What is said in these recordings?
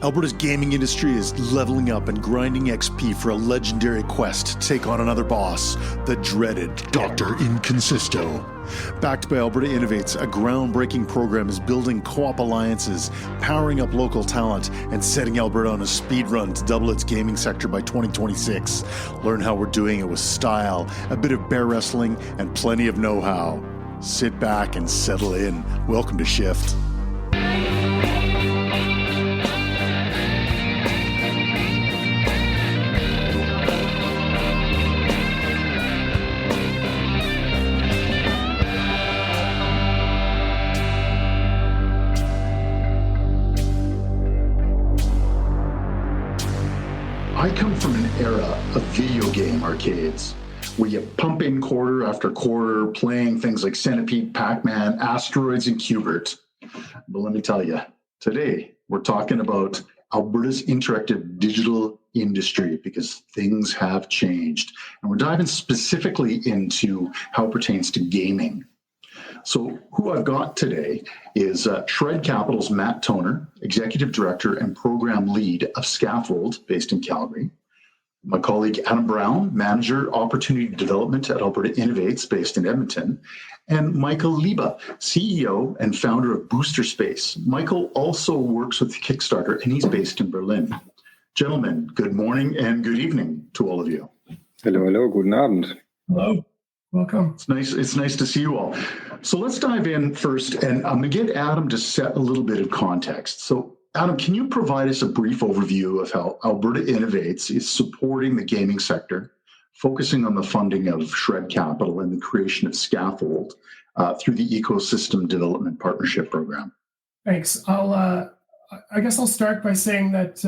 Alberta's gaming industry is leveling up and grinding XP for a legendary quest to take on another boss, the dreaded Dr. Inconsisto. Backed by Alberta Innovates, a groundbreaking program is building co-op alliances, powering up local talent, and setting Alberta on a speed run to double its gaming sector by 2026. Learn how we're doing it with style, a bit of bear wrestling, and plenty of know-how. Sit back and settle in. Welcome to Shift. I come from an era of video game arcades where you pump in quarter after quarter playing things like Centipede, Pac-Man, Asteroids, and Q*bert. But let me tell you, today we're talking about Alberta's interactive digital industry because things have changed. And we're diving specifically into how it pertains to gaming. So who I've got today is Shred Capital's Matt Toner, Executive Director and Program Lead of Scaffold, based in Calgary. My colleague Adam Brown, Manager, Opportunity Development at Alberta Innovates, based in Edmonton. And Michael Liebe, CEO and founder of Booster Space. Michael also works with Kickstarter, and he's based in Berlin. Gentlemen, good morning and good evening to all of you. Hello, guten Abend. Hello. Welcome. It's nice to see you all. So let's dive in first, and I'm going to get Adam to set a little bit of context. So Adam, can you provide us a brief overview of how Alberta Innovates is supporting the gaming sector, focusing on the funding of Shred Capital and the creation of Scaffold through the Ecosystem Development Partnership Program? Thanks. I guess I'll start by saying that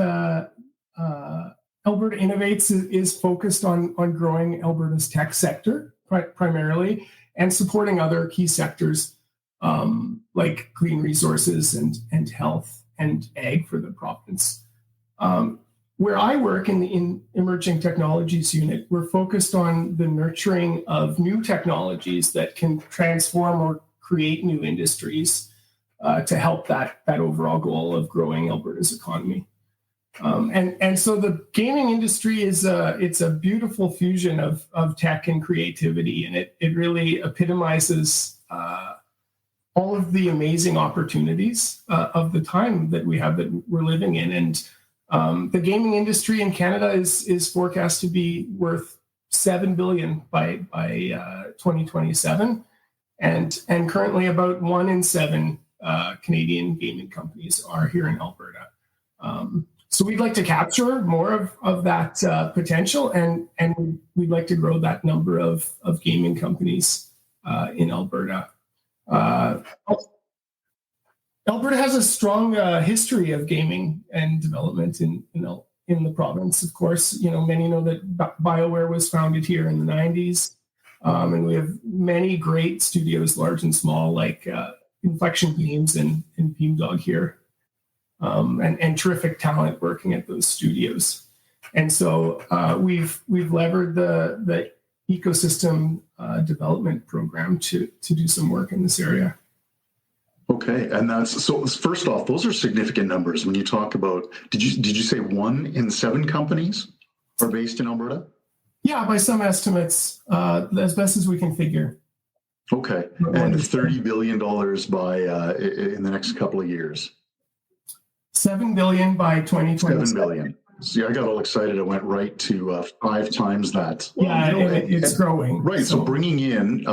Alberta Innovates is focused on growing Alberta's tech sector primarily, and supporting other key sectors like clean resources and health and ag for the province. Where I work in the Emerging Technologies Unit, we're focused on the nurturing of new technologies that can transform or create new industries to help that overall goal of growing Alberta's economy. And so the gaming industry it's a beautiful fusion of tech and creativity, and it really epitomizes all of the amazing opportunities of the time that we have, that we're living in. And the gaming industry in Canada is forecast to be worth $7 billion by 2027, and currently about 1 in 7 Canadian gaming companies are here in Alberta. So we'd like to capture more of that potential, and we'd like to grow that number of gaming companies in Alberta. Alberta has a strong history of gaming and development in the province. Of course, many know that BioWare was founded here in the 90s, and we have many great studios, large and small, like Inflection Games and Beamdog here. And terrific talent working at those studios. And so we've levered the ecosystem development program to do some work in this area. Okay, and so first off, those are significant numbers. When you talk about, did you say 1 in 7 companies are based in Alberta? Yeah, by some estimates, as best as we can figure. Okay, and $30 billion by in the next couple of years. $7 billion by 2027. $7 billion. See, I got all excited. I went right to 5 times that. Yeah, it's growing. Right. So bringing in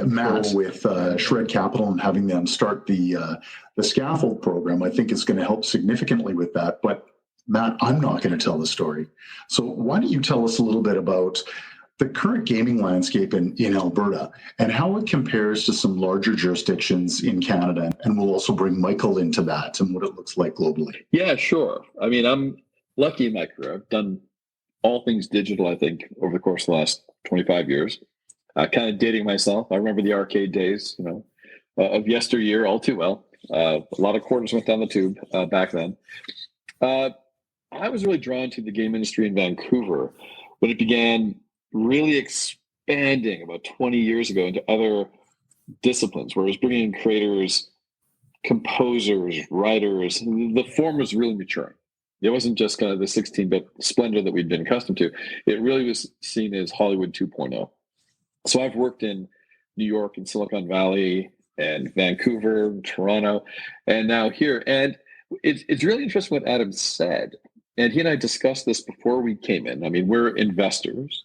Matt with Shred Capital and having them start the Scaffold program, I think is going to help significantly with that. But Matt, I'm not going to tell the story. So why don't you tell us a little bit about the current gaming landscape in Alberta and how it compares to some larger jurisdictions in Canada. And we'll also bring Michael into that and what it looks like globally. Yeah, sure. I mean, I'm lucky in my career. I've done all things digital, I think, over the course of the last 25 years. Kind of dating myself. I remember the arcade days, of yesteryear all too well. A lot of quarters went down the tube back then. I was really drawn to the game industry in Vancouver when it began really expanding about 20 years ago into other disciplines, where it was bringing in creators, composers, writers. The form was really maturing. It wasn't just kind of the 16-bit splendor that we'd been accustomed to. It really was seen as Hollywood 2.0. So I've worked in New York and Silicon Valley and Vancouver, Toronto, and now here. And it's really interesting what Adam said. And he and I discussed this before we came in. I mean, we're investors.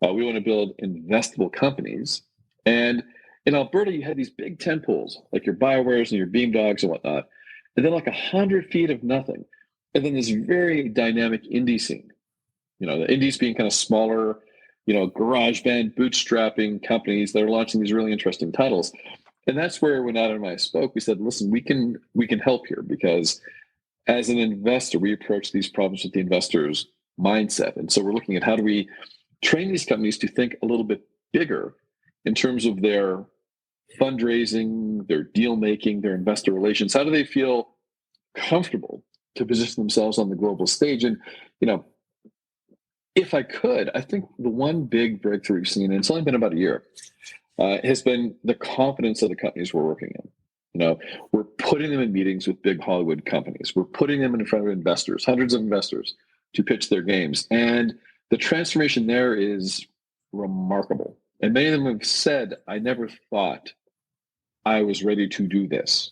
We want to build investable companies. And in Alberta, you had these big tentpoles, like your BioWares and your Beamdogs and whatnot. And then like 100 feet of nothing. And then this very dynamic indie scene. You know, the indies being kind of smaller, you know, garage band, bootstrapping companies that are launching these really interesting titles. And that's where when Adam and I spoke, we said, listen, we can help here, because as an investor, we approach these problems with the investor's mindset. And so we're looking at how do we train these companies to think a little bit bigger in terms of their fundraising, their deal making, their investor relations. How do they feel comfortable to position themselves on the global stage? And, you know, if I could, I think the one big breakthrough we've seen, and it's only been about a year, has been the confidence of the companies we're working in. You know, we're putting them in meetings with big Hollywood companies. We're putting them in front of investors, hundreds of investors, to pitch their games. And the transformation there is remarkable. And many of them have said, I never thought I was ready to do this.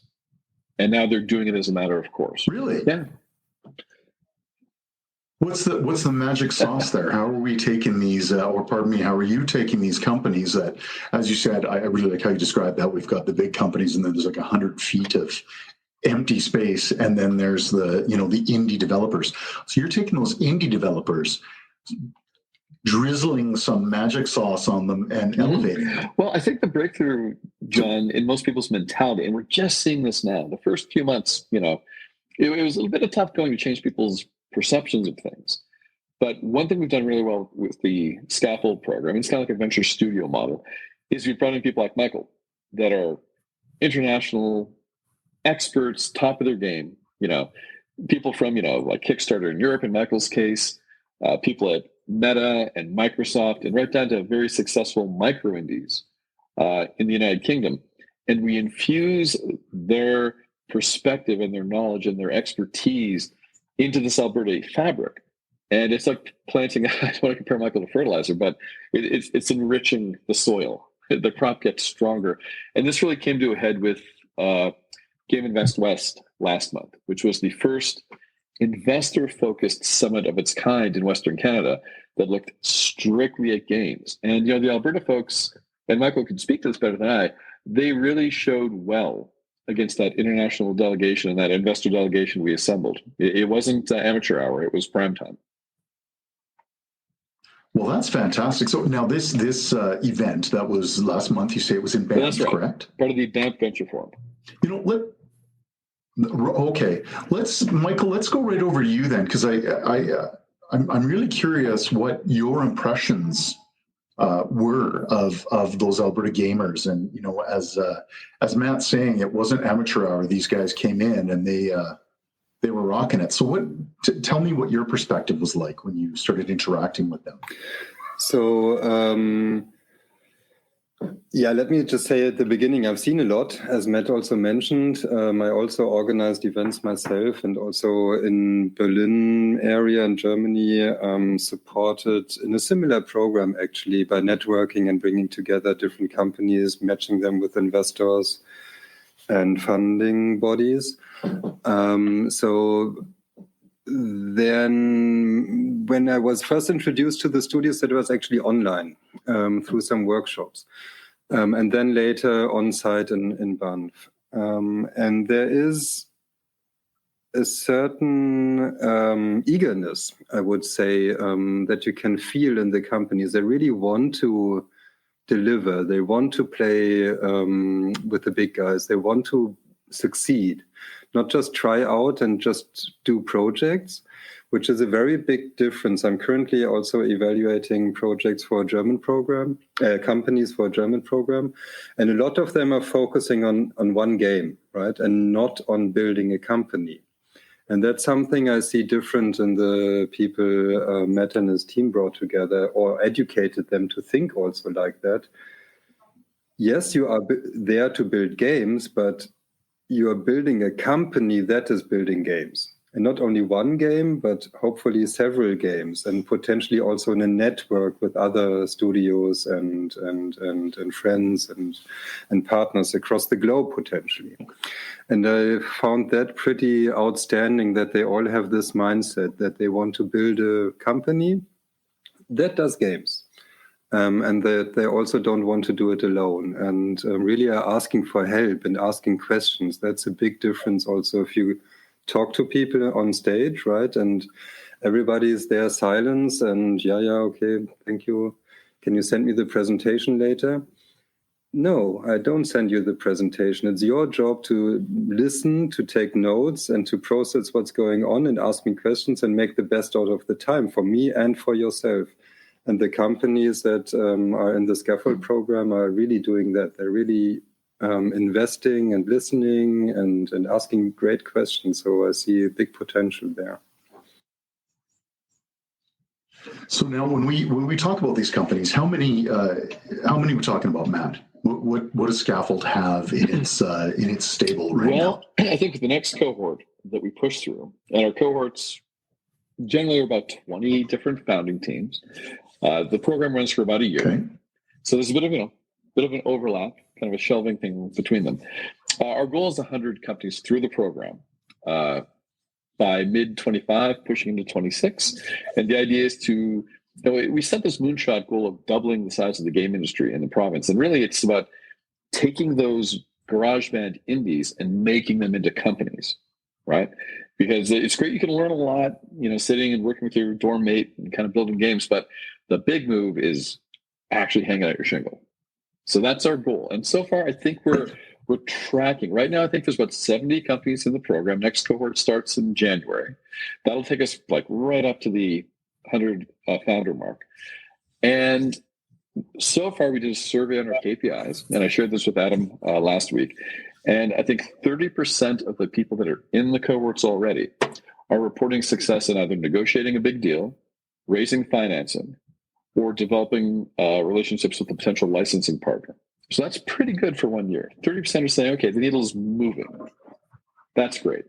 And now they're doing it as a matter of course. Really? Yeah. What's the magic sauce there? How are we taking these, how are you taking these companies that, as you said, I really like how you described that. We've got the big companies, and then there's like 100 feet of empty space, and then there's the indie developers. So you're taking those indie developers, drizzling some magic sauce on them and elevating them. Well, I think the breakthrough, John, in most people's mentality, and we're just seeing this now, the first few months, you know, it was a little bit of tough going to change people's perceptions of things. But one thing we've done really well with the Scaffold Program, it's kind of like a venture studio model, is we've brought in people like Michael that are international experts, top of their game, you know, people from, you know, like Kickstarter in Europe in Michael's case, people at Meta and Microsoft, and right down to very successful micro indies in the United Kingdom. And we infuse their perspective and their knowledge and their expertise into this Alberta fabric. And it's like planting, I don't want to compare Michael to fertilizer, but it's enriching the soil. The crop gets stronger. And this really came to a head with Game Invest West last month, which was the first investor-focused summit of its kind in Western Canada that looked strictly at games. And, you know, the Alberta folks, and Michael could speak to this better than I, they really showed well against that international delegation and that investor delegation we assembled. It wasn't amateur hour, it was prime time. Well, that's fantastic. So now this event that was last month, you say it was in Banff, that's right. Correct? Part of the Banff Venture Forum. You know, Michael, let's go right over to you then, because I'm really curious what your impressions were of those Alberta gamers. And, you know, as Matt's saying, it wasn't amateur hour. These guys came in and they were rocking it. So tell me what your perspective was like when you started interacting with them. So, let me just say at the beginning, I've seen a lot, as Matt also mentioned. I also organized events myself, and also in Berlin area in Germany, supported in a similar program actually by networking and bringing together different companies, matching them with investors and funding bodies. So then when I was first introduced to the studios, that was actually online through some workshops. And then later on site in Banff. And there is a certain eagerness, I would say, that you can feel in the companies. They really want to deliver. They want to play with the big guys. They want to succeed, not just try out and just do projects, which is a very big difference. I'm currently also evaluating projects for a German program, companies for a German program. And a lot of them are focusing on one game, right? And not on building a company. And that's something I see different in the people Matt and his team brought together, or educated them to think also like that. Yes, you are there to build games, but you are building a company that is building games. And not only one game, but hopefully several games, and potentially also in a network with other studios and friends and partners across the globe, potentially. And I found that pretty outstanding, that they all have this mindset that they want to build a company that does games. And that they also don't want to do it alone, and really are asking for help and asking questions. That's a big difference also if you talk to people on stage, right? And everybody's there silence and okay, thank you. Can you send me the presentation later? No, I don't send you the presentation. It's your job to listen, to take notes, and to process what's going on and ask me questions and make the best out of the time for me and for yourself. And the companies that are in the Scaffold program are really doing that. They're really investing and listening and asking great questions. So I see a big potential there. So now, when we talk about these companies, how many we're talking about, Matt? What does Scaffold have in its stable right now? Well, I think the next cohort that we push through, and our cohorts generally are about 20 different founding teams. The program runs for about a year, okay. So there's a bit of an overlap, kind of a shelving thing between them. Our goal is 100 companies through the program by mid-25, pushing into 26. And the idea is to, we set this moonshot goal of doubling the size of the game industry in the province. And really it's about taking those GarageBand indies and making them into companies, right? Because it's great, you can learn a lot, sitting and working with your dorm mate and kind of building games, but the big move is actually hanging out your shingle. So that's our goal. And so far, I think we're tracking. Right now, I think there's about 70 companies in the program. Next cohort starts in January. That'll take us right up to the 100 founder mark. And so far, we did a survey on our KPIs, and I shared this with Adam last week. And I think 30% of the people that are in the cohorts already are reporting success in either negotiating a big deal, raising financing, or developing relationships with a potential licensing partner. So that's pretty good for 1 year. 30% are saying, okay, the needle is moving. That's great.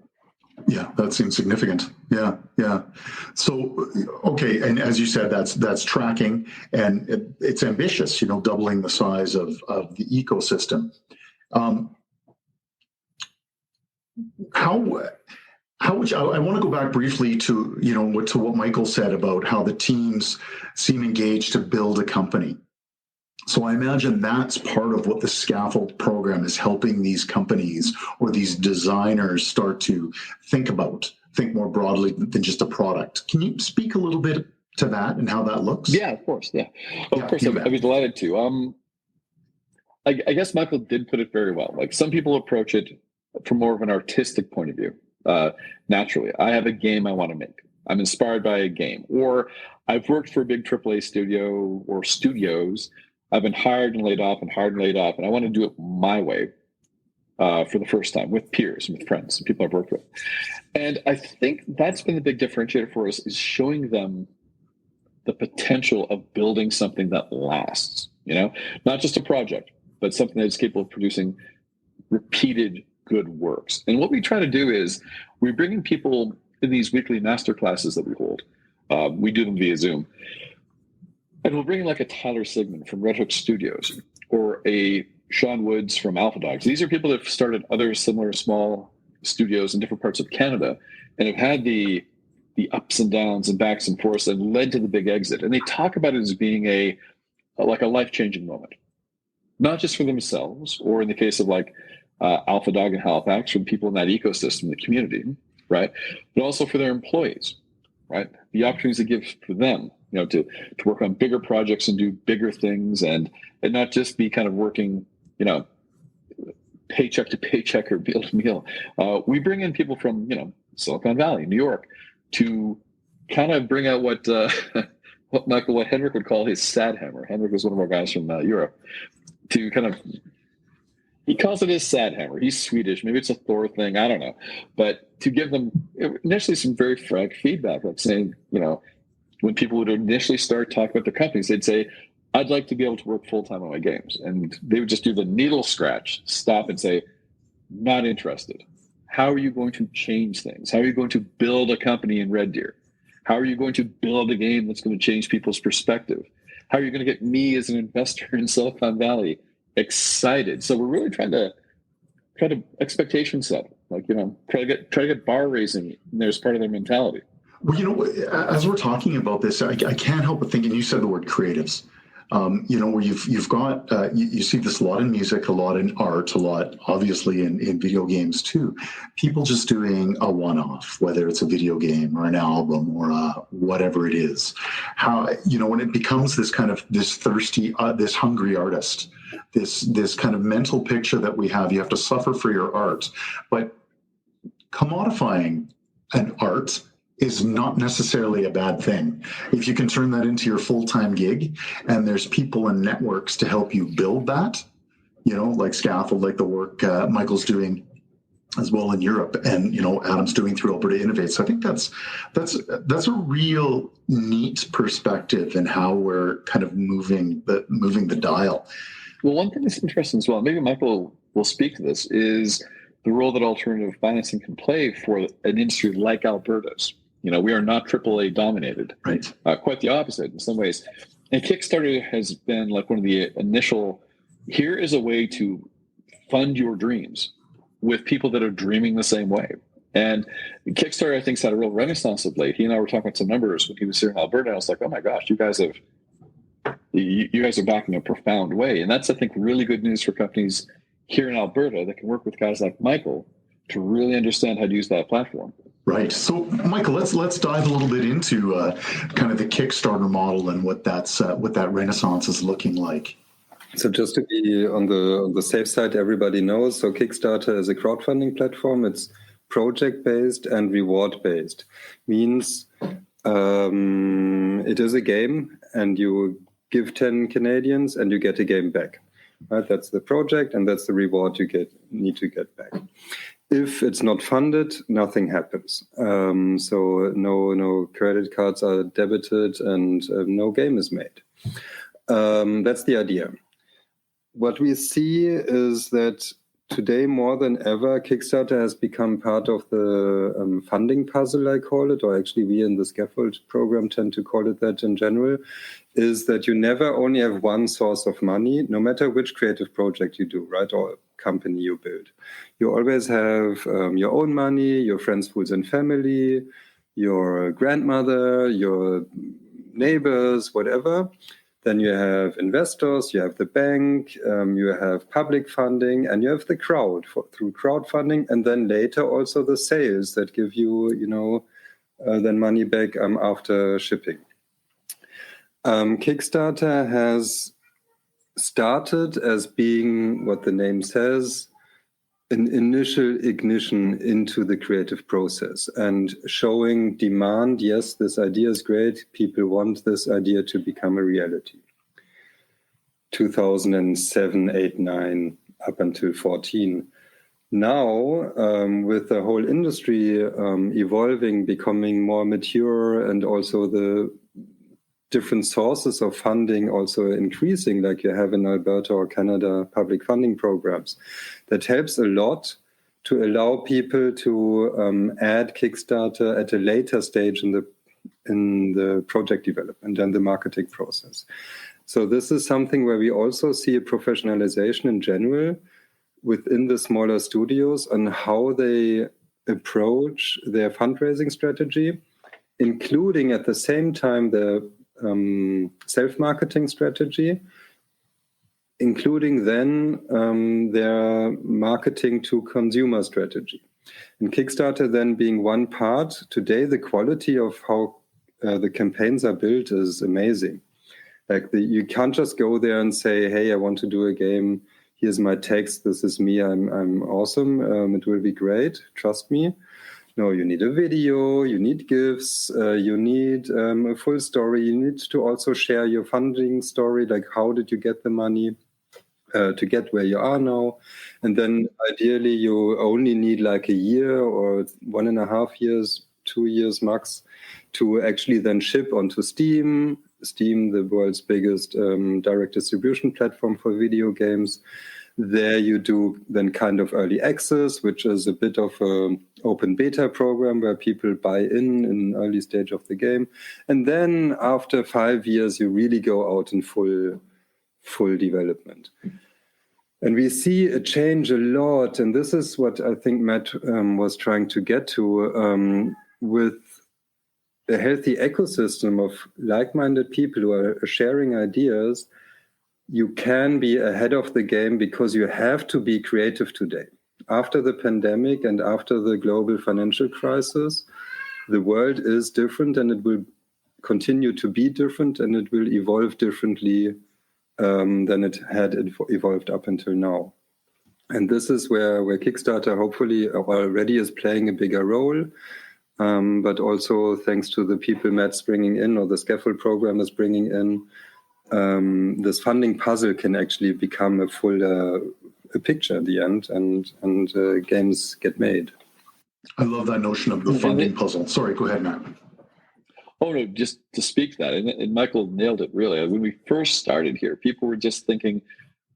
Yeah, that seems significant. Yeah. So, okay, and as you said, that's tracking, and it's ambitious, doubling the size of the ecosystem. I want to go back briefly to what Michael said about how the teams seem engaged to build a company. So I imagine that's part of what the Scaffold program is helping these companies or these designers start to think more broadly than just a product. Can you speak a little bit to that and how that looks? Yeah, of course. Yeah, of course. I'd be delighted to. I guess Michael did put it very well. Like, some people approach it from more of an artistic point of view. Naturally, I have a game I want to make. I'm inspired by a game, or I've worked for a big AAA studio or studios. I've been hired and laid off, and I want to do it my way for the first time with peers and with friends and people I've worked with. And I think that's been the big differentiator for us, is showing them the potential of building something that lasts, not just a project, but something that is capable of producing repeated good works. And what we try to do is we bring in people in these weekly master classes that we hold. We do them via Zoom. And we'll bring in like a Tyler Sigmund from Red Hook Studios, or a Sean Woods from Alpha Dogs. These are people that have started other similar small studios in different parts of Canada and have had the ups and downs and backs and forths and led to the big exit. And they talk about it as being a life-changing moment, not just for themselves, or in the case of Alpha Dog in Halifax, for the people in that ecosystem, the community, right? But also for their employees, right? The opportunities it gives for them, to work on bigger projects and do bigger things, and not just be kind of working, paycheck to paycheck or meal to meal. We bring in people from, Silicon Valley, New York, to kind of bring out what Henrik would call his sad hammer. Henrik was one of our guys from Europe, to kind of, he calls it his sad hammer. He's Swedish. Maybe it's a Thor thing. I don't know. But to give them initially some very frank feedback, like saying, when people would initially start talking about their companies, they'd say, I'd like to be able to work full-time on my games. And they would just do the needle scratch, stop and say, not interested. how are you going to change things? How are you going to build a company in Red Deer? How are you going to build a game that's going to change people's perspective? How are you going to get me as an investor in Silicon Valley excited? So we're really trying to expectation set, like, try to get bar raising as part of their mentality. Well, as we're talking about this, I can't help but thinking, you said the word creatives. Where you've got you see this a lot in music, a lot in art, a lot obviously in video games too. People just doing a one-off, whether it's a video game or an album or whatever it is. How when it becomes this kind of this thirsty, this hungry artist, this kind of mental picture that we have. You have to suffer for your art, but commodifying an art is not necessarily a bad thing. If you can turn that into your full-time gig and there's people and networks to help you build that, like Scaffold, like the work Michael's doing as well in Europe, and Adam's doing through Alberta Innovates. So I think that's a real neat perspective in how we're kind of moving the dial. Well, one thing that's interesting as well, maybe Michael will speak to this, is the role that alternative financing can play for an industry like Alberta's. We are not AAA dominated, right? Quite the opposite in some ways. And Kickstarter has been like one of the initial, here is a way to fund your dreams with people that are dreaming the same way. And Kickstarter, I think, has had a real renaissance of late. He and I were talking about some numbers when he was here in Alberta. And I was like, oh my gosh, you guys are backing in a profound way. And that's, I think, really good news for companies here in Alberta that can work with guys like Michael to really understand how to use that platform. Right. So, Michael, let's dive a little bit into kind of the Kickstarter model and what that renaissance is looking like. So, just to be on the safe side, everybody knows. So, Kickstarter is a crowdfunding platform. It's project-based and reward-based. Means it is a game, and you give 10 Canadians, and you get a game back. Right? That's the project, and that's the reward you need to get back. If it's not funded, nothing happens. So no credit cards are debited, and no game is made. That's the idea. What we see is that today, more than ever, Kickstarter has become part of the funding puzzle, I call it, or actually we in the Scaffold Program tend to call it that in general, is that you never only have one source of money, no matter which creative project you do, right, or company you build. You always have your own money, your friends, fools, and family, your grandmother, your neighbors, whatever. Then you have investors, you have the bank, you have public funding, and you have the crowd through crowdfunding, and then later also the sales that give you, then money back after shipping. Kickstarter has started as being what the name says, an initial ignition into the creative process and showing demand. Yes, this idea is great. People want this idea to become a reality. 2007, 8, 9, up until 14. Now, with the whole industry evolving, becoming more mature, and also the different sources of funding also increasing, like you have in Alberta or Canada, public funding programs. That helps a lot to allow people to add Kickstarter at a later stage in the project development and the marketing process. So this is something where we also see a professionalization in general within the smaller studios on how they approach their fundraising strategy, including at the same time the self-marketing strategy, including then their marketing to consumer strategy. And Kickstarter then being one part, today the quality of how the campaigns are built is amazing. Like you can't just go there and say, hey, I want to do a game, here's my text, this is me, I'm awesome, it will be great, trust me. No, you need a video, you need GIFs, you need a full story. You need to also share your funding story, like how did you get the money to get where you are now. And then ideally you only need like a year or 1.5 years, 2 years max to actually then ship onto Steam. Steam, the world's biggest direct distribution platform for video games. There you do then kind of early access, which is a bit of an open beta program where people buy in early stage of the game. And then after 5 years, you really go out in full development. And we see a change a lot. And this is what I think Matt was trying to get to with a healthy ecosystem of like-minded people who are sharing ideas. You can be ahead of the game because you have to be creative today. After the pandemic and after the global financial crisis, the world is different and it will continue to be different and it will evolve differently than it had evolved up until now. And this is where Kickstarter hopefully already is playing a bigger role, but also thanks to the people Matt's bringing in or the Scaffold Program is bringing in, this funding puzzle can actually become a full a picture at the end, and games get made. I love that notion of the funding puzzle. Sorry, go ahead, Matt. Oh no, just to speak that, and Michael nailed it really. When we first started here, people were just thinking,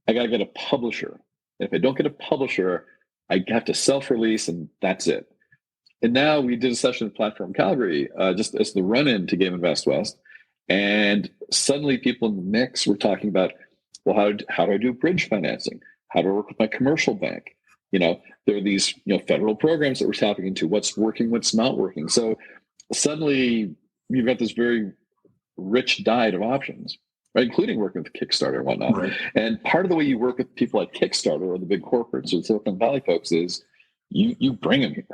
I got to get a publisher. If I don't get a publisher, I have to self-release, and that's it. And now we did a session at Platform Calgary, just as the run-in to Game Invest West. And suddenly people in the mix were talking about, well, how do I do bridge financing? How do I work with my commercial bank? There are these federal programs that we're tapping into, what's working, what's not working. So suddenly you've got this very rich diet of options, right? Including working with Kickstarter and whatnot. Right. And part of the way you work with people like Kickstarter or the big corporates or the Silicon Valley folks is you bring them here.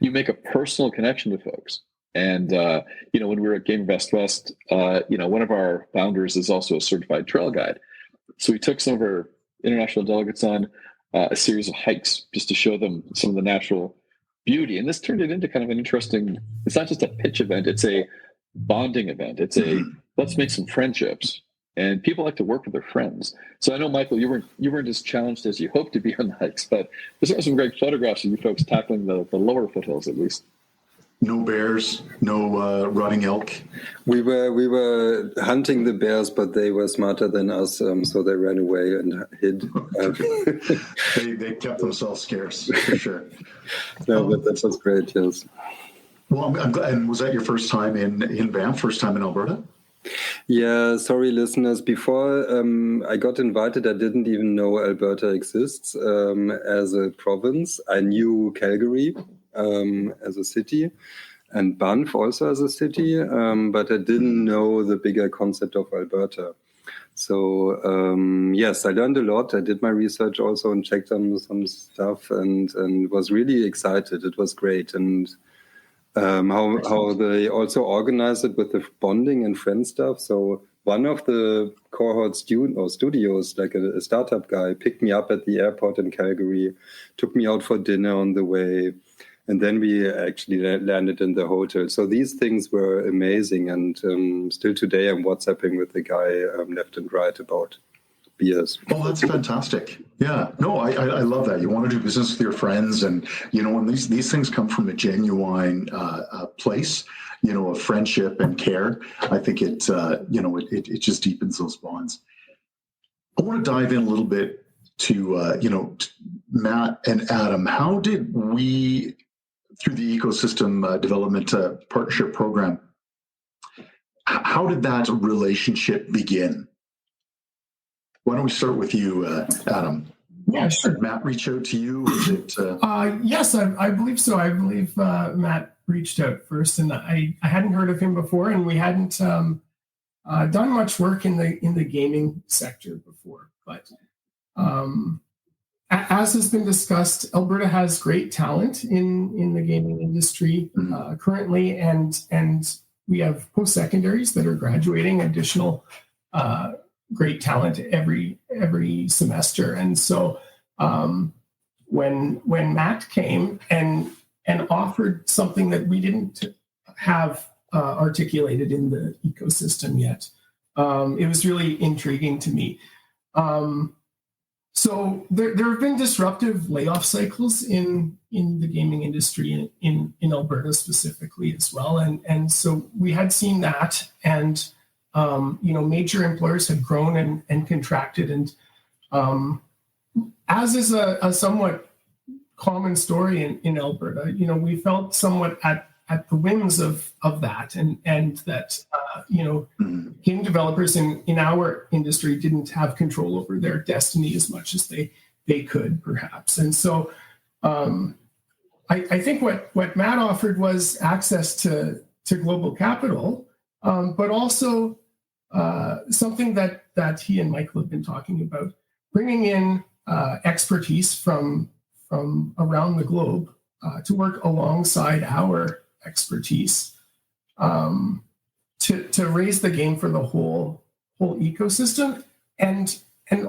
You make a personal connection to folks. And, when we were at Game Invest West, one of our founders is also a certified trail guide. So we took some of our international delegates on a series of hikes just to show them some of the natural beauty. And this turned it into kind of an interesting, it's not just a pitch event, it's a bonding event. It's let's make some friendships. And people like to work with their friends. So I know, Michael, you weren't as challenged as you hoped to be on the hikes, but there's some great photographs of you folks tackling the lower foothills at least. No bears, no rotting elk. We were hunting the bears, but they were smarter than us, so they ran away and hid. They kept themselves scarce, for sure. No, but that was great, yes. Well, I'm glad. And was that your first time in Banff, first time in Alberta? Yeah, sorry, listeners. Before I got invited, I didn't even know Alberta exists as a province. I knew Calgary as a city and Banff also as a city, but I didn't know the bigger concept of Alberta. So yes, I learned a lot. I did my research also and checked on some stuff and was really excited. It was great. And how they also organized it with the bonding and friend stuff. So one of the cohort studios, like a startup guy, picked me up at the airport in Calgary, took me out for dinner on the way, and then we actually landed in the hotel. So these things were amazing, and still today I'm WhatsApping with the guy left and right about beers. Oh, that's fantastic. Yeah, no, I love that. You want to do business with your friends, and when these things come from a genuine place, of friendship and care, I think it just deepens those bonds. I want to dive in a little bit to Matt and Adam. How did we, through the ecosystem development partnership program, how did that relationship begin? Why don't we start with you, Adam? Yeah, sure. Did Matt reach out to you? Yes, I believe so. I believe Matt reached out first, and I hadn't heard of him before, and we hadn't done much work in the gaming sector before. But as has been discussed, Alberta has great talent in the gaming industry currently, and we have post-secondaries that are graduating additional great talent every semester. And so when Matt came and offered something that we didn't have articulated in the ecosystem yet, it was really intriguing to me. So there have been disruptive layoff cycles in the gaming industry in Alberta specifically as well. And so we had seen that, and major employers had grown and contracted, and as is a somewhat common story in Alberta, we felt somewhat at the whims of that, and that game developers in our industry didn't have control over their destiny as much as they could, perhaps. And so I think what Matt offered was access to global capital, but also something that he and Michael have been talking about, bringing in expertise from around the globe to work alongside our expertise to raise the game for the whole ecosystem. And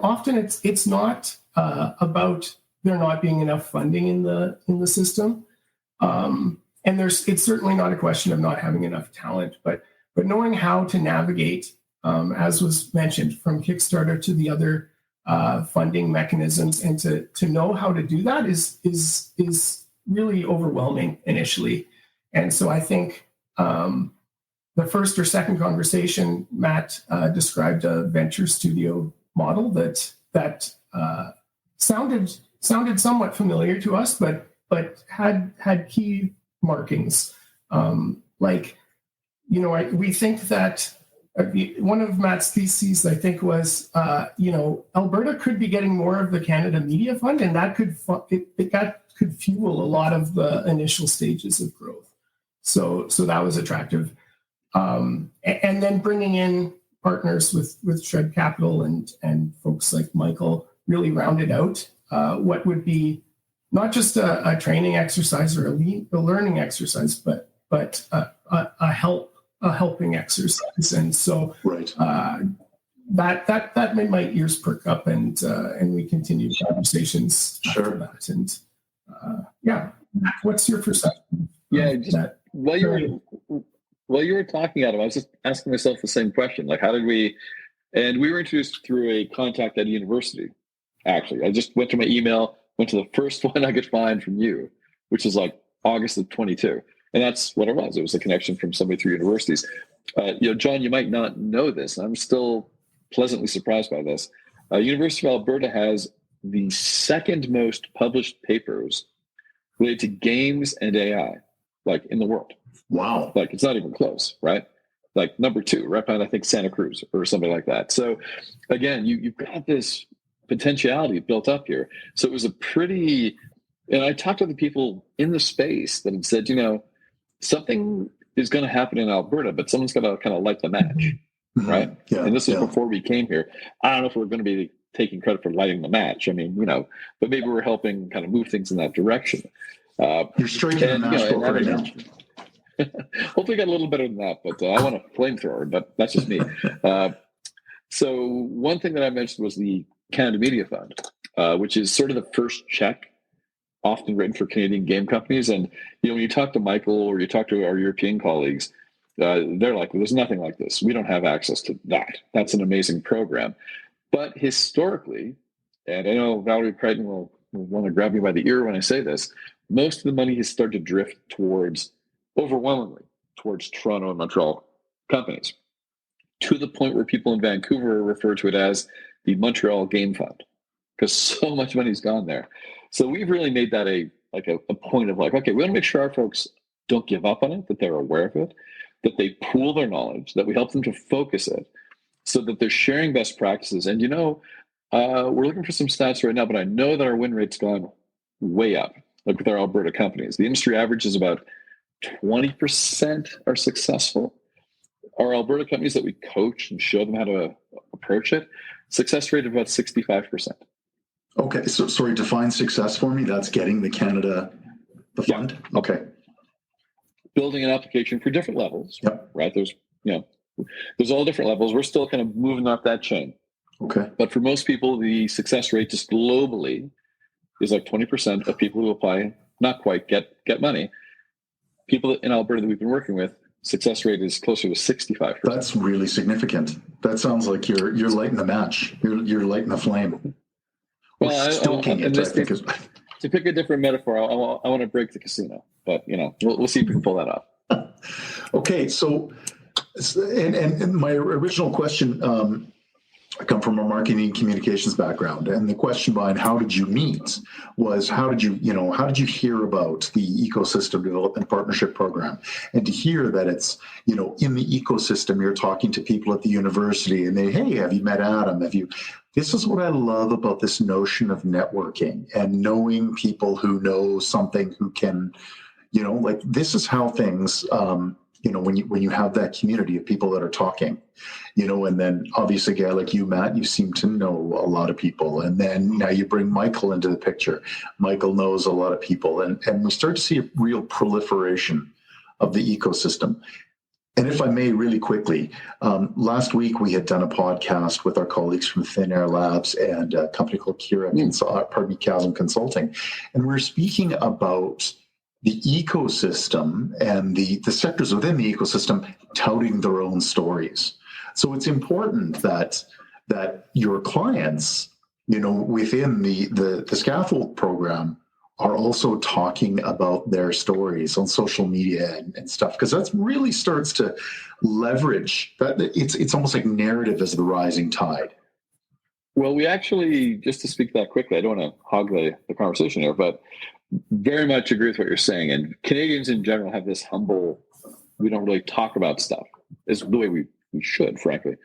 often it's not about there not being enough funding in the system. And it's certainly not a question of not having enough talent, but knowing how to navigate, as was mentioned, from Kickstarter to the other funding mechanisms, and to know how to do that is really overwhelming initially. And so I think the first or second conversation, Matt described a venture studio model that sounded somewhat familiar to us, but had key markings. We think that one of Matt's theses, I think, was, Alberta could be getting more of the Canada Media Fund, and that could fuel a lot of the initial stages of growth. So that was attractive. And then bringing in partners with Shred Capital and folks like Michael really rounded out what would be not just a training exercise or a learning exercise, but a helping exercise. And so right. That made my ears perk up, and we continued conversations after that. And what's your perception? While you were talking, Adam, I was just asking myself the same question. Like, how did we? And we were introduced through a contact at a university. Actually, I just went to my email, went to the first one I could find from you, which is like August of 22. And that's what it was. It was a connection from somebody through universities. John, you might not know this. I'm still pleasantly surprised by this. University of Alberta has the second most published papers related to games and AI, like, in the world. Wow. Like, it's not even close, right? Like, number 2, right behind, I think, Santa Cruz or something like that. So again, you've got this potentiality built up here. So it was a pretty, and I talked to the people in the space that had said, something is going to happen in Alberta, but someone's got to kind of light the match, right? Yeah, and this is before we came here. I don't know if we're going to be taking credit for lighting the match. I mean, but maybe we're helping kind of move things in that direction. You're striking a match right now. Hopefully got a little better than that, but I want a flamethrower, but that's just me. So one thing that I mentioned was the Canada Media Fund, which is sort of the first check often written for Canadian game companies. And, when you talk to Michael or you talk to our European colleagues, they're like, well, there's nothing like this. We don't have access to that. That's an amazing program. But historically, and I know Valerie Crichton will want to grab me by the ear when I say this, most of the money has started to drift overwhelmingly towards Toronto and Montreal companies, to the point where people in Vancouver refer to it as the Montreal Game Fund, because so much money's gone there. So we've really made that a point of okay, we want to make sure our folks don't give up on it, that they're aware of it, that they pool their knowledge, that we help them to focus it, so that they're sharing best practices. And we're looking for some stats right now, but I know that our win rate's gone way up, like with our Alberta companies. The industry average is about 20% are successful. Our Alberta companies that we coach and show them how to approach it, success rate of about 65%. Okay, so sorry, define success for me. That's getting the fund. Yeah. Okay. Building an application for different levels. Yep. Right. There's all different levels. We're still kind of moving up that chain. Okay. But for most people, the success rate just globally is like 20% of people who apply, not quite get money. People in Alberta that we've been working with, success rate is closer to 65%. That's really significant. That sounds like you're lighting the match. You're lighting the flame. Well, to pick a different metaphor, I want to break the casino, but we'll see if we can pull that off. Okay, so and my original question I come from a marketing and communications background, and the question behind how did you meet was how did you hear about the ecosystem development partnership program, and to hear that it's in the ecosystem you're talking to people at the university and they, hey, have you met Adam? This is what I love about this notion of networking and knowing people who know something who can, this is how things. When you have that community of people that are talking, and then obviously a guy like you, Matt, you seem to know a lot of people. And then now you bring Michael into the picture. Michael knows a lot of people. And we start to see a real proliferation of the ecosystem. And if I may, really quickly, last week we had done a podcast with our colleagues from Thin Air Labs and a company called Chasm Consulting. And we're speaking about the ecosystem and the sectors within the ecosystem touting their own stories. So it's important that your clients, within the Scaffold program, are also talking about their stories on social media and stuff, because that really starts to leverage that. It's almost like narrative as the rising tide. Well, we actually, just to speak that quickly, I don't want to hog the conversation here, but very much agree with what you're saying. And Canadians in general have this humble, we don't really talk about stuff. It's the way we should, frankly.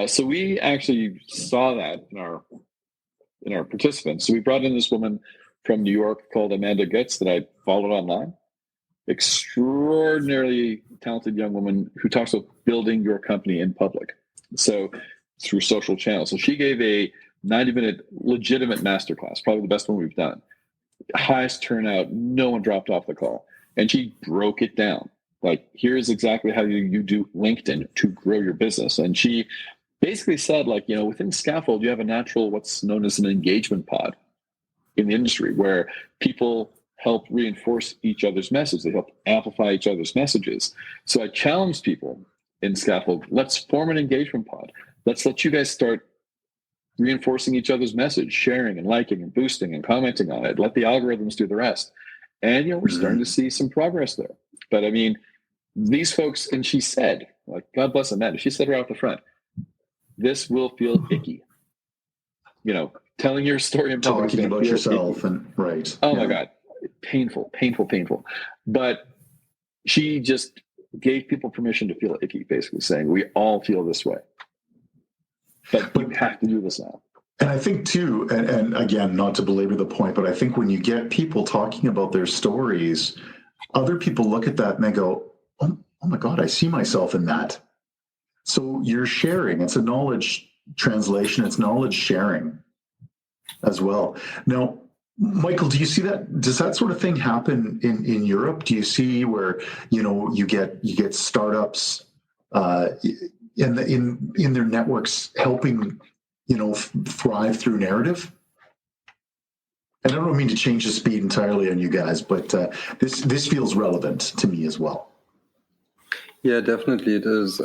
So we actually saw that in our participants. So we brought in this woman from New York called Amanda Goetz that I followed online. Extraordinarily talented young woman who talks about building your company in public. So through social channels. So she gave a 90-minute legitimate masterclass, probably the best one we've done. Highest turnout, no one dropped off the call. And she broke it down. Like, here's exactly how you do LinkedIn to grow your business. And she basically said, within Scaffold, you have a natural, what's known as an engagement pod in the industry, where people help reinforce each other's message. They help amplify each other's messages. So I challenge people in Scaffold, let's form an engagement pod. Let's let you guys start reinforcing each other's message, sharing and liking and boosting and commenting on it. Let the algorithms do the rest. And, we're starting to see some progress there. But I mean, these folks, and she said, God bless Amanda, she said right off the front, this will feel icky. Telling your story and talking about yourself icky. And right. Oh my God. Painful. But she just gave people permission to feel icky, basically saying, we all feel this way. But you have to do this now. And I think too, and again, not to belabor the point, but I think when you get people talking about their stories, other people look at that and they go, oh my God, I see myself in that. So you're sharing. It's a knowledge translation. It's knowledge sharing as well. Now, Michael, do you see that? Does that sort of thing happen in Europe? Do you see where, you get startups in their networks helping, thrive through narrative? And I don't mean to change the speed entirely on you guys, but this feels relevant to me as well. Yeah, definitely it is.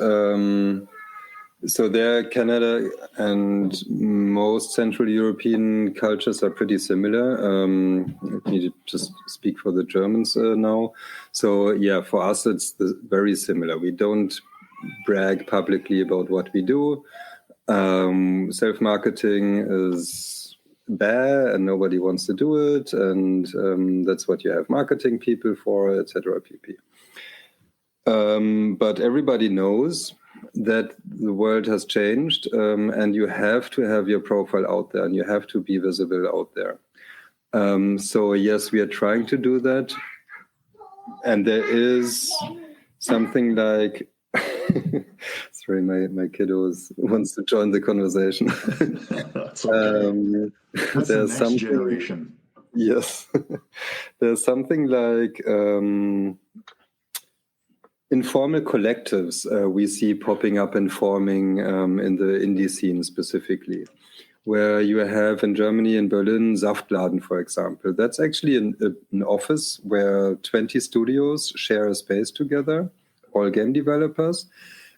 So there, Canada and most Central European cultures are pretty similar. I need to just speak for the Germans now. So yeah, for us, it's very similar. We don't brag publicly about what we do. Self-marketing is bad and nobody wants to do it. And that's what you have marketing people for, etc. pp. But everybody knows that the world has changed, and you have to have your profile out there and you have to be visible out there. So yes, we are trying to do that. And there is something like, sorry, my kiddo wants to join the conversation. That's okay. That's the next generation. Yes. There's something like informal collectives we see popping up and forming in the indie scene specifically, where you have in Germany, in Berlin, Saftladen, for example. That's actually an office where 20 studios share a space together, all game developers.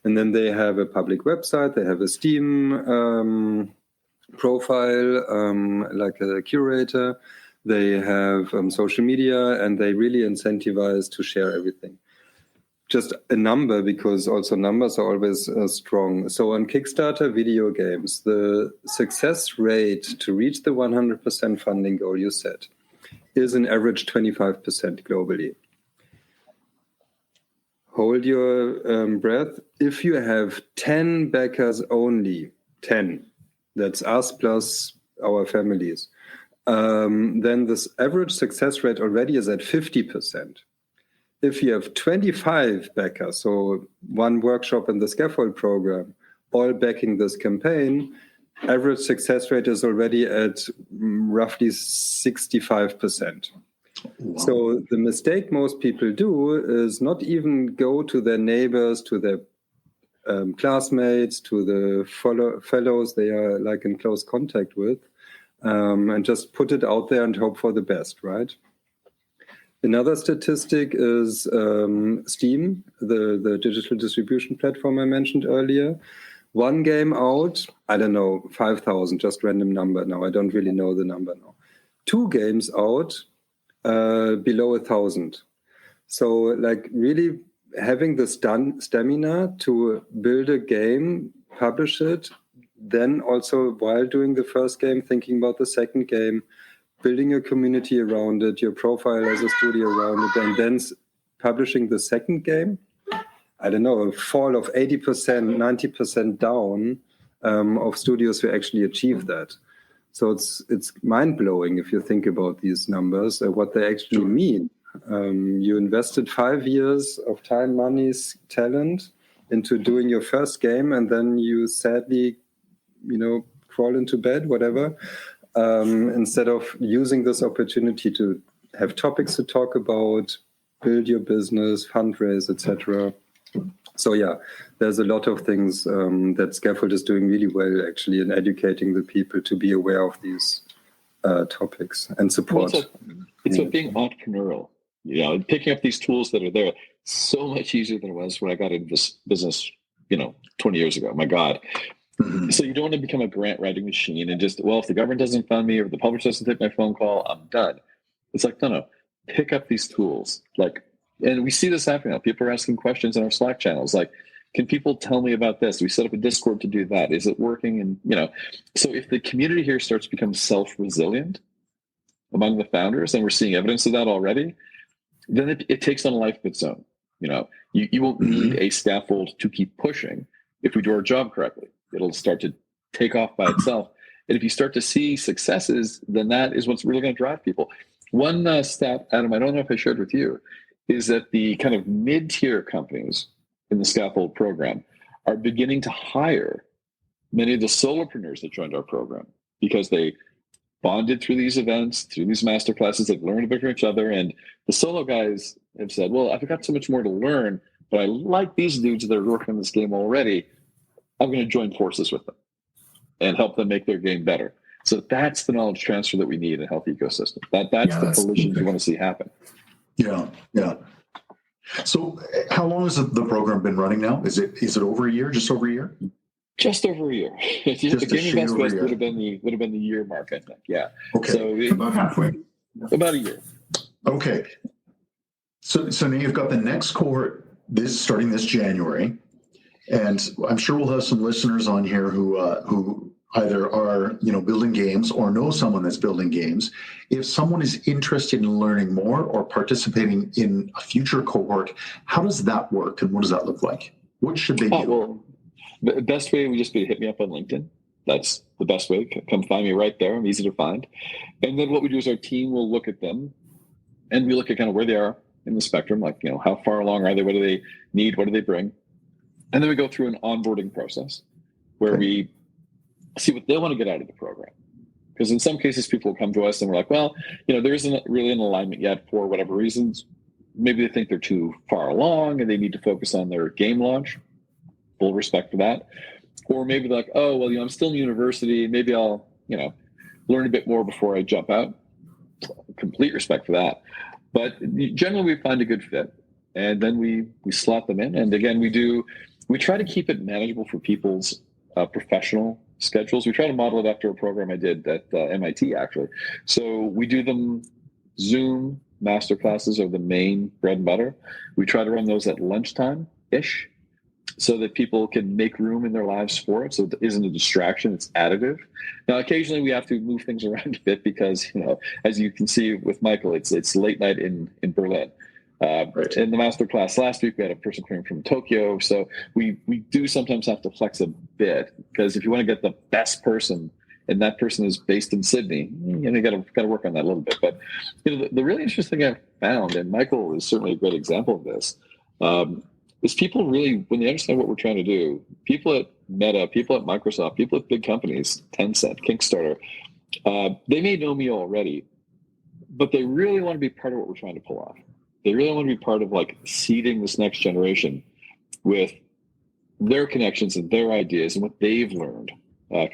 And then they have a public website, they have a Steam profile, like a curator. They have social media, and they really incentivize to share everything. just a number, because also numbers are always strong. So on Kickstarter video games, the success rate to reach the 100% funding goal you set is an average 25% globally. Hold your breath. If you have 10 backers only, 10, that's us plus our families, then this average success rate already is at 50%. If you have 25 backers, so one workshop in the Scaffold program, all backing this campaign, average success rate is already at roughly 65%. Wow. So the mistake most people do is not even go to their neighbors, to their classmates, to the fellows they are like in close contact with, and just put it out there and hope for the best, right? Another statistic is Steam, the digital distribution platform I mentioned earlier. One game out, I don't know, 5,000, just random number now. I don't really know the number now. 2 games out, below 1,000. So like really having the stamina to build a game, publish it, then also while doing the first game, thinking about the second game, building a community around it, your profile as a studio around it, and then publishing the second game, I don't know, a fall of 80%, 90% down of studios who actually achieve that. So it's mind-blowing if you think about these numbers, what they actually mean. You invested 5 years of time, money, talent into doing your first game, and then you sadly, crawl into bed, whatever, instead of using this opportunity to have topics to talk about, build your business, fundraise, etc. So yeah, there's a lot of things that Scaffold is doing really well, actually, in educating the people to be aware of these topics and support. Well, it's about being entrepreneurial. Picking up these tools that are there, so much easier than it was when I got into this business, 20 years ago. My God. Mm-hmm. So you don't want to become a grant writing machine and just, if the government doesn't fund me or the publisher doesn't take my phone call, I'm done. It's like, no, pick up these tools. And we see this happening now. People are asking questions in our Slack channels. Like, can people tell me about this? We set up a Discord to do that. Is it working? And, so if the community here starts to become self-resilient among the founders, and we're seeing evidence of that already, then it takes on a life of its own. You won't need a scaffold to keep pushing if we do our job correctly. It'll start to take off by itself. And if you start to see successes, then that is what's really going to drive people. One stat, Adam, I don't know if I shared with you, is that the kind of mid-tier companies in the Scaffold program are beginning to hire many of the solopreneurs that joined our program because they bonded through these events, through these masterclasses. They've learned a bit from each other. And the solo guys have said, I've got so much more to learn, but I like these dudes that are working on this game already. I'm going to join forces with them and help them make their game better. So that's the knowledge transfer that we need in a healthy ecosystem. That's the collisions you want to see happen. Yeah. So how long has the program been running now? Is it over a year, just over a year? Just over a year. The Gaming Best West would have been the year mark, I think. Yeah. Okay. So about halfway. About a year. Okay. So now you've got the next cohort starting this January. And I'm sure we'll have some listeners on here who either are, building games or know someone that's building games. If someone is interested in learning more or participating in a future cohort, how does that work and what does that look like? What should they do? Well, the best way would just be to hit me up on LinkedIn. That's the best way. Come find me right there. I'm easy to find. And then what we do is our team will look at them and we look at kind of where they are in the spectrum, like, how far along are they? What do they need? What do they bring? And then we go through an onboarding process where we see what they want to get out of the program. Because in some cases, people will come to us and we're like, there isn't really an alignment yet for whatever reasons. Maybe they think they're too far along and they need to focus on their game launch. Full respect for that. Or maybe they're like, I'm still in university. Maybe I'll, learn a bit more before I jump out. Complete respect for that. But generally, we find a good fit. And then we slot them in. And again, we try to keep it manageable for people's professional schedules. We try to model it after a program I did at MIT, actually. So we do them Zoom masterclasses are the main bread and butter. We try to run those at lunchtime-ish so that people can make room in their lives for it. So it isn't a distraction, it's additive. Now, occasionally we have to move things around a bit because, as you can see with Michael, it's late night in Berlin. Right. In the masterclass last week, we had a person coming from Tokyo. So we do sometimes have to flex a bit, because if you want to get the best person, and that person is based in Sydney, you got to work on that a little bit. But the really interesting thing I've found, and Michael is certainly a great example of this, is people really, when they understand what we're trying to do, people at Meta, people at Microsoft, people at big companies, Tencent, Kickstarter, they may know me already, but they really want to be part of what we're trying to pull off. They really want to be part of seeding this next generation with their connections and their ideas and what they've learned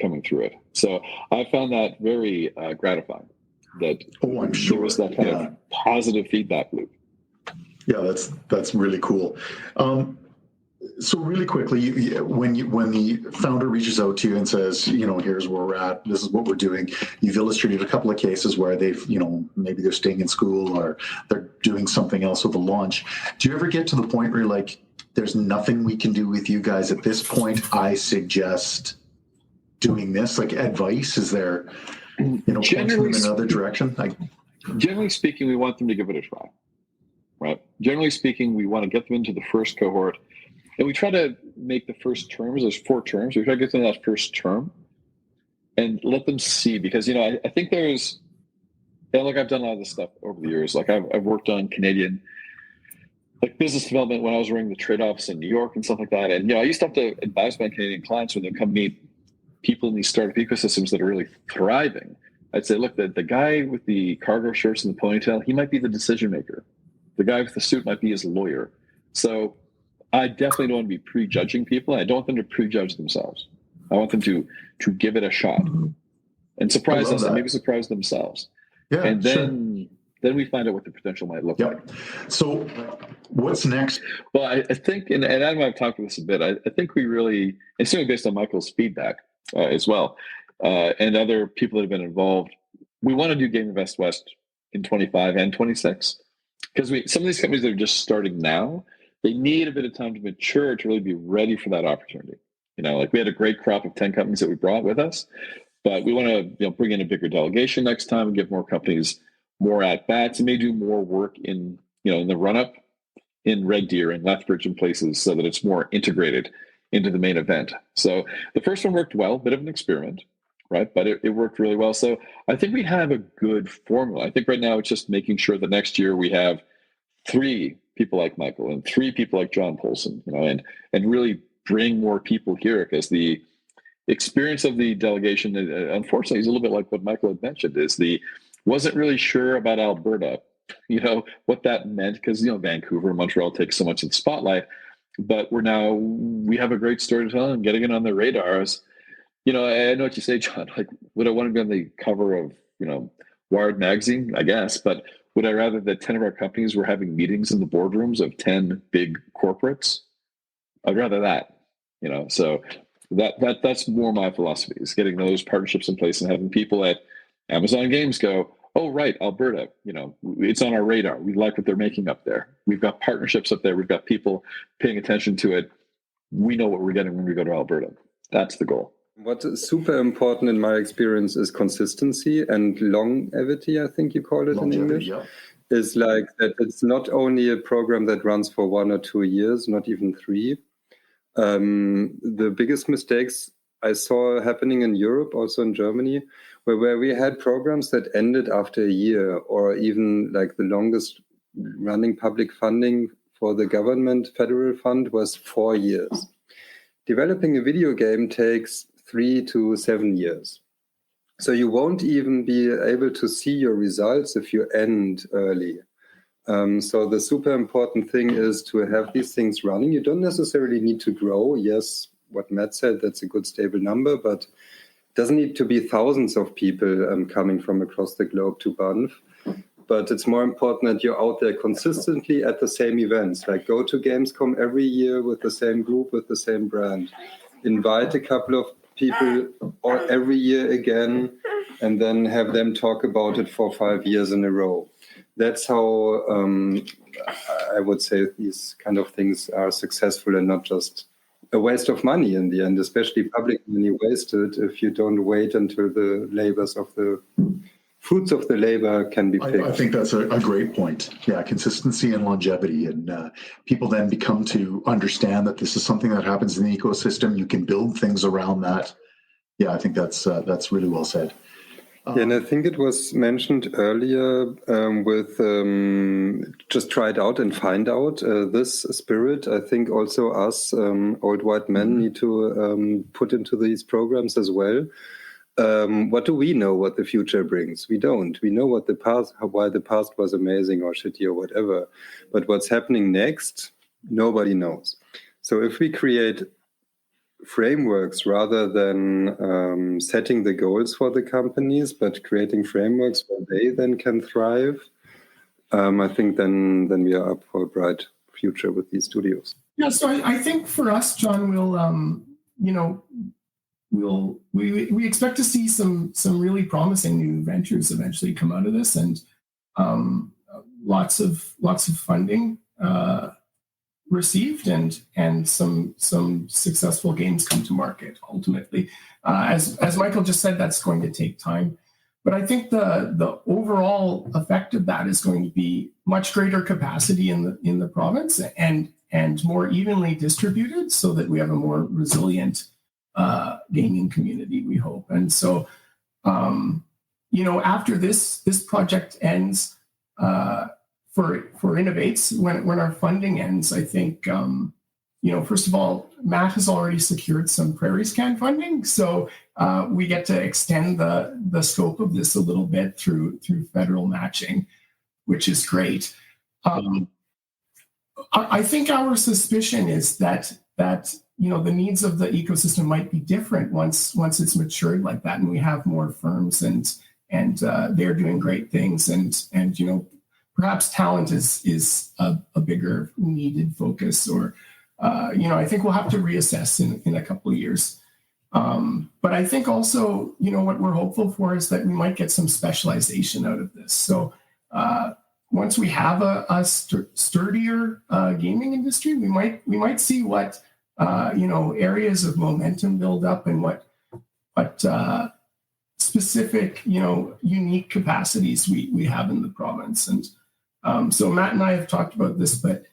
coming through it. So I found that very gratifying. That I'm sure there was that kind of positive feedback loop. Yeah, that's really cool. So really quickly, when the founder reaches out to you and says, here's where we're at, this is what we're doing, you've illustrated a couple of cases where they've, maybe they're staying in school or they're doing something else with the launch. Do you ever get to the point where you're like, there's nothing we can do with you guys at this point? I suggest doing this, advice? Is there, pointing them in another direction? Generally speaking, we want them to give it a try, right? Generally speaking, we want to get them into the first cohort. And we try to make the first terms, there's 4 terms. We try to get them that first term and let them see, because, I think there's, I've done a lot of this stuff over the years. I've worked on Canadian, business development when I was running the trade office in New York and stuff like that. And, I used to have to advise my Canadian clients when they come meet people in these startup ecosystems that are really thriving. I'd say, look, the guy with the cargo shirts and the ponytail, he might be the decision maker. The guy with the suit might be his lawyer. So I definitely don't want to be prejudging people. I don't want them to prejudge themselves. I want them to give it a shot and surprise us and maybe surprise themselves. Yeah, and then we find out what the potential might look like. So what's next? Well, I think, and Adam and I have talked about this a bit, I think we really, and certainly based on Michael's feedback as well, and other people that have been involved, we want to do Game Invest West in 25 and 26. Because some of these companies that are just starting now, they need a bit of time to mature to really be ready for that opportunity. We had a great crop of 10 companies that we brought with us, but we want to bring in a bigger delegation next time and give more companies more at-bats, and may do more work in the run-up in Red Deer and Lethbridge and places, so that it's more integrated into the main event. So the first one worked well, bit of an experiment, right? But it worked really well. So I think we have a good formula. I think right now it's just making sure that next year we have 3 people like Michael and 3 people like John Polson, and really bring more people here, because the experience of the delegation, unfortunately, is a little bit like what Michael had mentioned, is wasn't really sure about Alberta, what that meant, because, Vancouver, Montreal takes so much of the spotlight, but we have a great story to tell and getting it on their radars. I know what you say, John, would I want to be on the cover of, Wired magazine? I guess, but would I rather that 10 of our companies were having meetings in the boardrooms of 10 big corporates? I'd rather that, so that's more my philosophy, is getting those partnerships in place and having people at Amazon Games go, oh, right, Alberta, it's on our radar. We like what they're making up there. We've got partnerships up there. We've got people paying attention to it. We know what we're getting when we go to Alberta. That's the goal. What is super important in my experience is consistency and longevity, I think you call it in English. Yeah. Is that it's not only a program that runs for 1 or 2 years, not even 3. The biggest mistakes I saw happening in Europe, also in Germany, where we had programs that ended after a year, or even the longest running public funding for the government federal fund was 4 years. Developing a video game takes 3 to 7 years. So you won't even be able to see your results if you end early. So the super important thing is to have these things running. You don't necessarily need to grow. Yes, what Matt said, that's a good stable number, but it doesn't need to be thousands of people coming from across the globe to Banff. But it's more important that you're out there consistently at the same events, go to Gamescom every year with the same group, with the same brand. Invite a couple of people every year again, and then have them talk about it for 5 years in a row. that's how I would say these kind of things are successful and not just a waste of money in the end, especially public money wasted if you don't wait until the fruits of the labor can be picked. I think that's a great point. Yeah, consistency and longevity. And people then become to understand that this is something that happens in the ecosystem. You can build things around that. Yeah, I think that's really well said. Yeah, and I think it was mentioned earlier with just try it out and find out this spirit. I think also us old white men need to put into these programs as well. What do we know what the future brings? We don't. We know what the past, why the past was amazing or shitty or whatever. But what's happening next, nobody knows. So if we create frameworks rather than setting the goals for the companies, but creating frameworks where they then can thrive, I think then we are up for a bright future with these studios. Yeah, so I think for us, John, we expect to see some really promising new ventures eventually come out of this, and lots of funding received, and some successful games come to market ultimately. As Michael just said, that's going to take time, but I think the overall effect of that is going to be much greater capacity in the province and more evenly distributed, so that we have a more resilient gaming community, we hope. And so after this project ends, for Innovates, when our funding ends, I think, first of all, Matt has already secured some Prairie Scan funding. So we get to extend the scope of this a little bit through federal matching, which is great. I think our suspicion is that the needs of the ecosystem might be different once it's matured like that, and we have more firms and they're doing great things, and perhaps talent is a bigger needed focus, or I think we'll have to reassess in a couple of years. But I think also, what we're hopeful for is that we might get some specialization out of this. So once we have a sturdier gaming industry, we might see what areas of momentum build up, and what specific unique capacities we have in the province. And so Matt and I have talked about this, but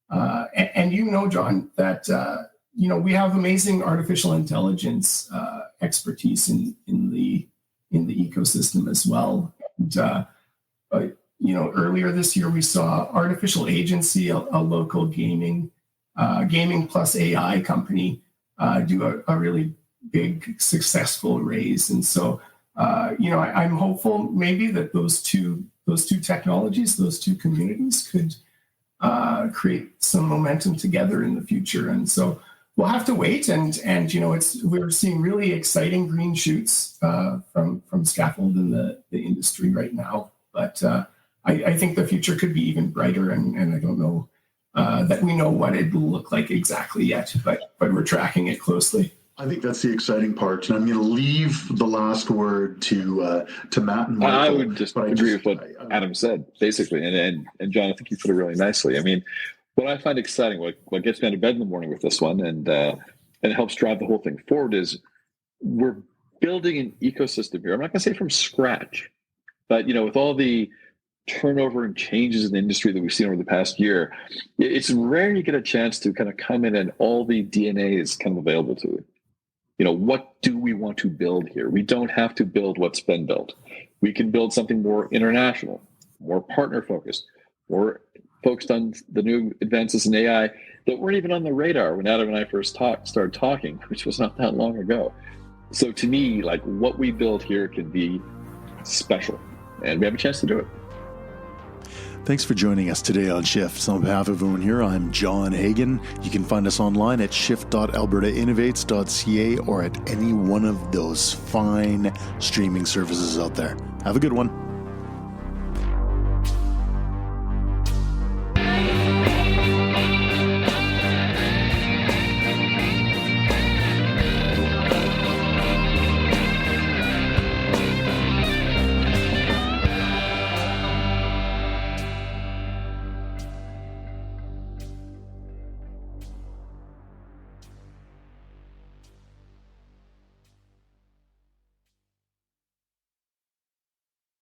and John, that we have amazing artificial intelligence expertise in the ecosystem as well. And earlier this year we saw Artificial Agency, a local gaming plus AI company, do a really big successful raise. And so I'm hopeful maybe that those two technologies, those two communities could create some momentum together in the future. And so we'll have to wait, and we're seeing really exciting green shoots from Scaffold in the industry right now. But I think the future could be even brighter, and I don't know that we know what it will look like exactly yet, but we're tracking it closely. I think that's the exciting part, and I'm going to leave the last word to Matt and Michael. I would just agree with what Adam said, basically, and John, I think you put it really nicely. I mean, what I find exciting, what gets me out of bed in the morning with this one, and it helps drive the whole thing forward, is we're building an ecosystem here. I'm not going to say from scratch, but with all the turnover and changes in the industry that we've seen over the past year, it's rare you get a chance to kind of come in and all the DNA is kind of available to it. What do we want to build here? We don't have to build what's been built. We can build something more international, more partner focused, more focused on the new advances in AI that weren't even on the radar when Adam and I first started talking, which was not that long ago. So to me, what we build here can be special, and we have a chance to do it. Thanks for joining us today on Shifts. On behalf of everyone here, I'm John Hagan. You can find us online at shift.albertainnovates.ca or at any one of those fine streaming services out there. Have a good one.